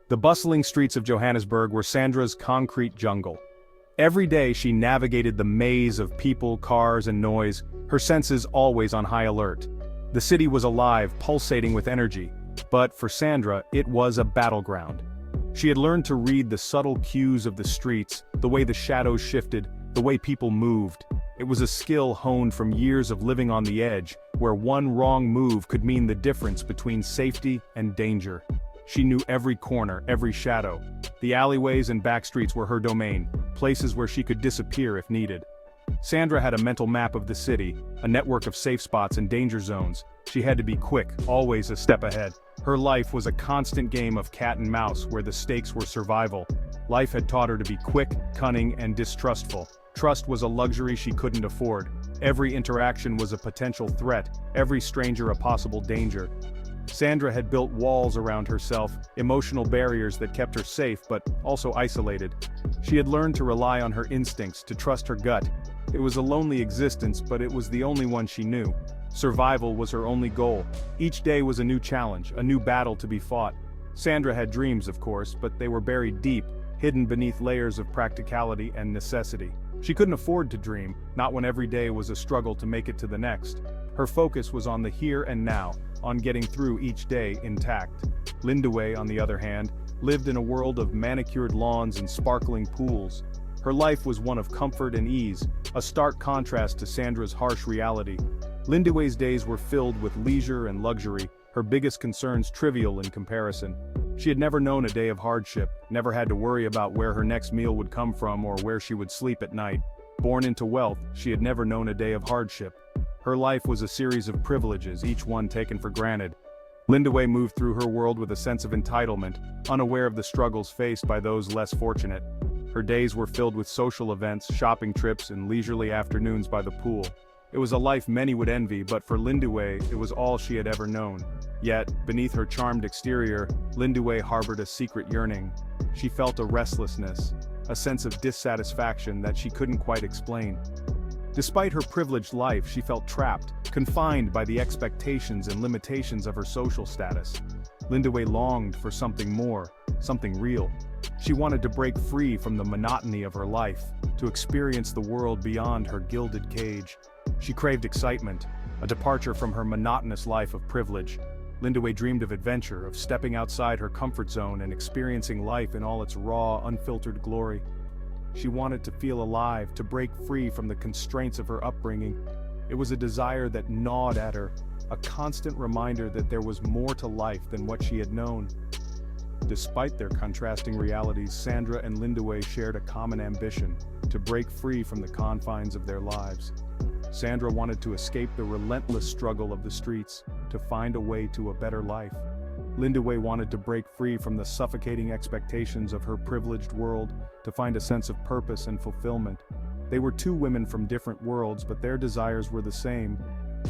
The bustling streets of Johannesburg were Sandra's concrete jungle. Every day she navigated the maze of people, cars, and noise, her senses always on high alert. The city was alive, pulsating with energy, but for Sandra, it was a battleground. She had learned to read the subtle cues of the streets, the way the shadows shifted, the way people moved. It was a skill honed from years of living on the edge, where one wrong move could mean the difference between safety and danger. She knew every corner, every shadow. The alleyways and back streets were her domain, places where she could disappear if needed. Sandra had a mental map of the city, a network of safe spots and danger zones. She had to be quick, always a step ahead. Her life was a constant game of cat and mouse where the stakes were survival. Life had taught her to be quick, cunning, and distrustful. Trust was a luxury she couldn't afford. Every interaction was a potential threat, every stranger a possible danger. Sandra had built walls around herself, emotional barriers that kept her safe but also isolated. She had learned to rely on her instincts, to trust her gut. It was a lonely existence, but it was the only one she knew. Survival was her only goal. Each day was a new challenge, a new battle to be fought. Sandra had dreams, of course, but they were buried deep, hidden beneath layers of practicality and necessity. She couldn't afford to dream, not when every day was a struggle to make it to the next. Her focus was on the here and now, on getting through each day intact. Lindiwe, on the other hand, lived in a world of manicured lawns and sparkling pools. Her life was one of comfort and ease, a stark contrast to Sandra's harsh reality. Lindiwe's days were filled with leisure and luxury, her biggest concerns trivial in comparison. She had never known a day of hardship, never had to worry about where her next meal would come from or where she would sleep at night. Born into wealth, she had never known a day of hardship. Her life was a series of privileges, each one taken for granted. Lindiwe moved through her world with a sense of entitlement, unaware of the struggles faced by those less fortunate. Her days were filled with social events, shopping trips, and leisurely afternoons by the pool. It was a life many would envy, but for Lindiwe, it was all she had ever known. Yet, beneath her charmed exterior, Lindiwe harbored a secret yearning. She felt a restlessness, a sense of dissatisfaction that she couldn't quite explain. Despite her privileged life, she felt trapped, confined by the expectations and limitations of her social status. Lindiwe longed for something more, something real. She wanted to break free from the monotony of her life, to experience the world beyond her gilded cage. She craved excitement, a departure from her monotonous life of privilege. Lindiwe dreamed of adventure, of stepping outside her comfort zone and experiencing life in all its raw, unfiltered glory. She wanted to feel alive, to break free from the constraints of her upbringing. It was a desire that gnawed at her, a constant reminder that there was more to life than what she had known. Despite their contrasting realities, Sandra and Lindiwe shared a common ambition, to break free from the confines of their lives. Sandra wanted to escape the relentless struggle of the streets, to find a way to a better life. Lindiwe wanted to break free from the suffocating expectations of her privileged world, to find a sense of purpose and fulfillment. They were two women from different worlds, but their desires were the same.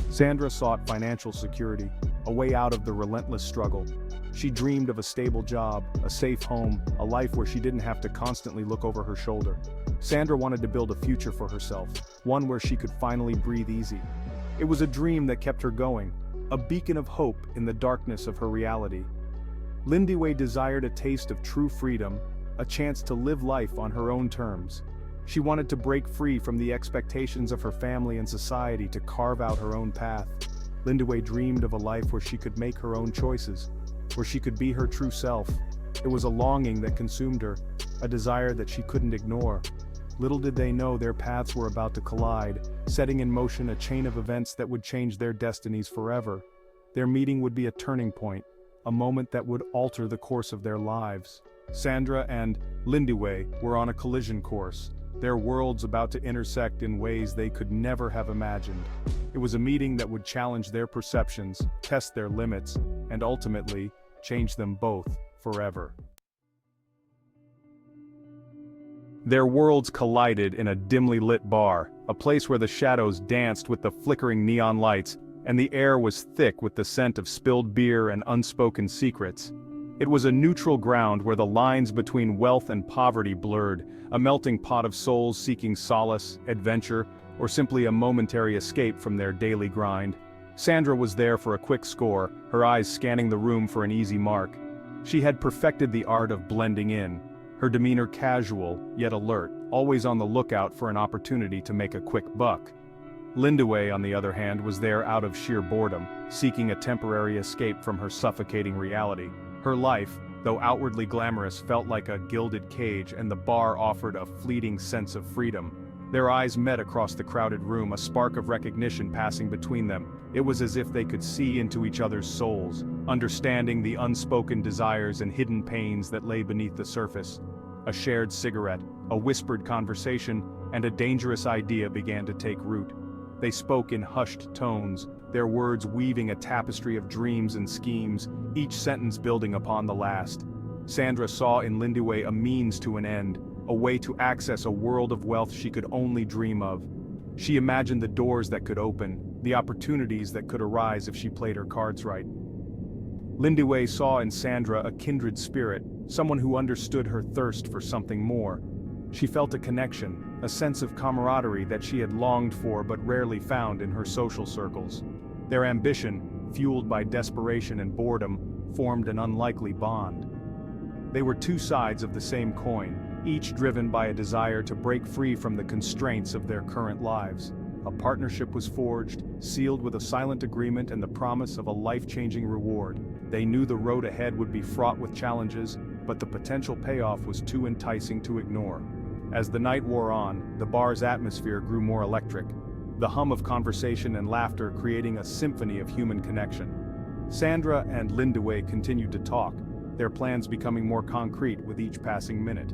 Sandra sought financial security, a way out of the relentless struggle. She dreamed of a stable job, a safe home, a life where she didn't have to constantly look over her shoulder. Sandra wanted to build a future for herself, one where she could finally breathe easy. It was a dream that kept her going, a beacon of hope in the darkness of her reality. Lindiwe desired a taste of true freedom, a chance to live life on her own terms. She wanted to break free from the expectations of her family and society, to carve out her own path. Lindiwe dreamed of a life where she could make her own choices, where she could be her true self. It was a longing that consumed her, a desire that she couldn't ignore. Little did they know their paths were about to collide, setting in motion a chain of events that would change their destinies forever. Their meeting would be a turning point, a moment that would alter the course of their lives. Sandra and Lindiwe were on a collision course, their worlds about to intersect in ways they could never have imagined. It was a meeting that would challenge their perceptions, test their limits, and ultimately, change them both forever. Their worlds collided in a dimly lit bar, a place where the shadows danced with the flickering neon lights, and the air was thick with the scent of spilled beer and unspoken secrets. It was a neutral ground where the lines between wealth and poverty blurred, a melting pot of souls seeking solace, adventure, or simply a momentary escape from their daily grind. Sandra was there for a quick score, her eyes scanning the room for an easy mark. She had perfected the art of blending in, her demeanor casual, yet alert, always on the lookout for an opportunity to make a quick buck. Lindaway, on the other hand, was there out of sheer boredom, seeking a temporary escape from her suffocating reality. Her life, though outwardly glamorous, felt like a gilded cage, and the bar offered a fleeting sense of freedom. Their eyes met across the crowded room, a spark of recognition passing between them. It was as if they could see into each other's souls, understanding the unspoken desires and hidden pains that lay beneath the surface. A shared cigarette, a whispered conversation, and a dangerous idea began to take root. They spoke in hushed tones, their words weaving a tapestry of dreams and schemes, each sentence building upon the last. Sandra saw in Lindaway a means to an end, a way to access a world of wealth she could only dream of. She imagined the doors that could open, the opportunities that could arise if she played her cards right. Lindaway saw in Sandra a kindred spirit, someone who understood her thirst for something more. She felt a connection, a sense of camaraderie that she had longed for but rarely found in her social circles. Their ambition, fueled by desperation and boredom, formed an unlikely bond. They were two sides of the same coin, each driven by a desire to break free from the constraints of their current lives. A partnership was forged, sealed with a silent agreement and the promise of a life-changing reward. They knew the road ahead would be fraught with challenges, but the potential payoff was too enticing to ignore. As the night wore on, the bar's atmosphere grew more electric, the hum of conversation and laughter creating a symphony of human connection. Sandra and Lindaway continued to talk, their plans becoming more concrete with each passing minute.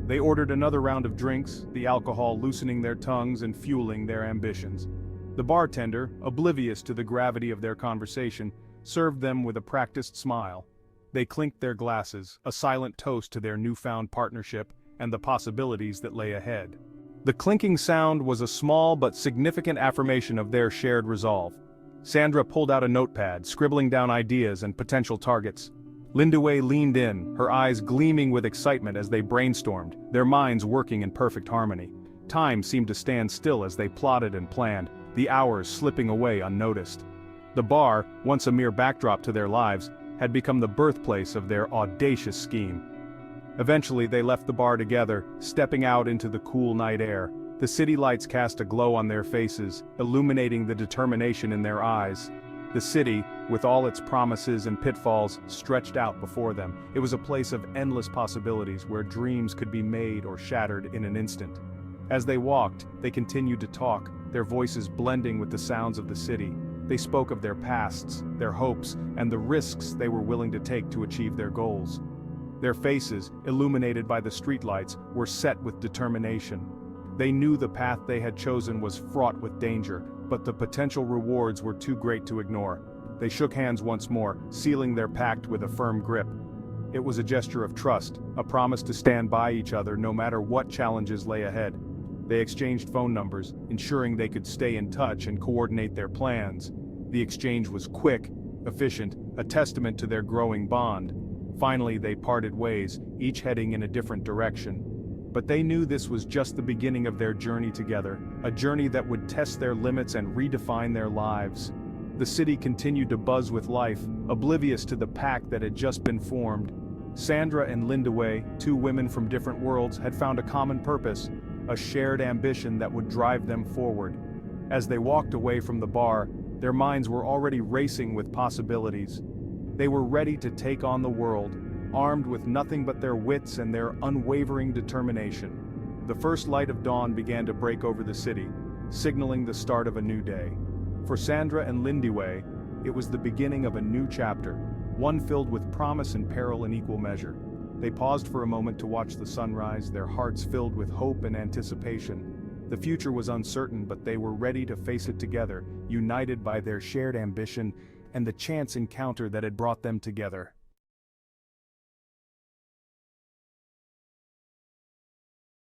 They ordered another round of drinks, the alcohol loosening their tongues and fueling their ambitions. The bartender, oblivious to the gravity of their conversation, served them with a practiced smile. They clinked their glasses, a silent toast to their newfound partnership and the possibilities that lay ahead. The clinking sound was a small but significant affirmation of their shared resolve. Sandra pulled out a notepad, scribbling down ideas and potential targets. Lindaway leaned in, her eyes gleaming with excitement as they brainstormed, their minds working in perfect harmony. Time seemed to stand still as they plotted and planned, the hours slipping away unnoticed. The bar, once a mere backdrop to their lives, had become the birthplace of their audacious scheme. Eventually they left the bar together, stepping out into the cool night air. The city lights cast a glow on their faces, illuminating the determination in their eyes. The city, with all its promises and pitfalls, stretched out before them. It was a place of endless possibilities where dreams could be made or shattered in an instant. As they walked, they continued to talk, their voices blending with the sounds of the city. They spoke of their pasts, their hopes, and the risks they were willing to take to achieve their goals. Their faces, illuminated by the streetlights, were set with determination. They knew the path they had chosen was fraught with danger, but the potential rewards were too great to ignore. They shook hands once more, sealing their pact with a firm grip. It was a gesture of trust, a promise to stand by each other no matter what challenges lay ahead. They exchanged phone numbers, ensuring they could stay in touch and coordinate their plans. The exchange was quick, efficient, a testament to their growing bond. Finally they parted ways, each heading in a different direction. But they knew this was just the beginning of their journey together, a journey that would test their limits and redefine their lives. The city continued to buzz with life, oblivious to the pact that had just been formed. Sandra and Lindaway, two women from different worlds, had found a common purpose, a shared ambition that would drive them forward. As they walked away from the bar, their minds were already racing with possibilities. They were ready to take on the world, armed with nothing but their wits and their unwavering determination. The first light of dawn began to break over the city, signaling the start of a new day. For Sandra and Lindaway, it was the beginning of a new chapter, one filled with promise and peril in equal measure. They paused for a moment to watch the sunrise, their hearts filled with hope and anticipation. The future was uncertain, but they were ready to face it together, united by their shared ambition and the chance encounter that had brought them together.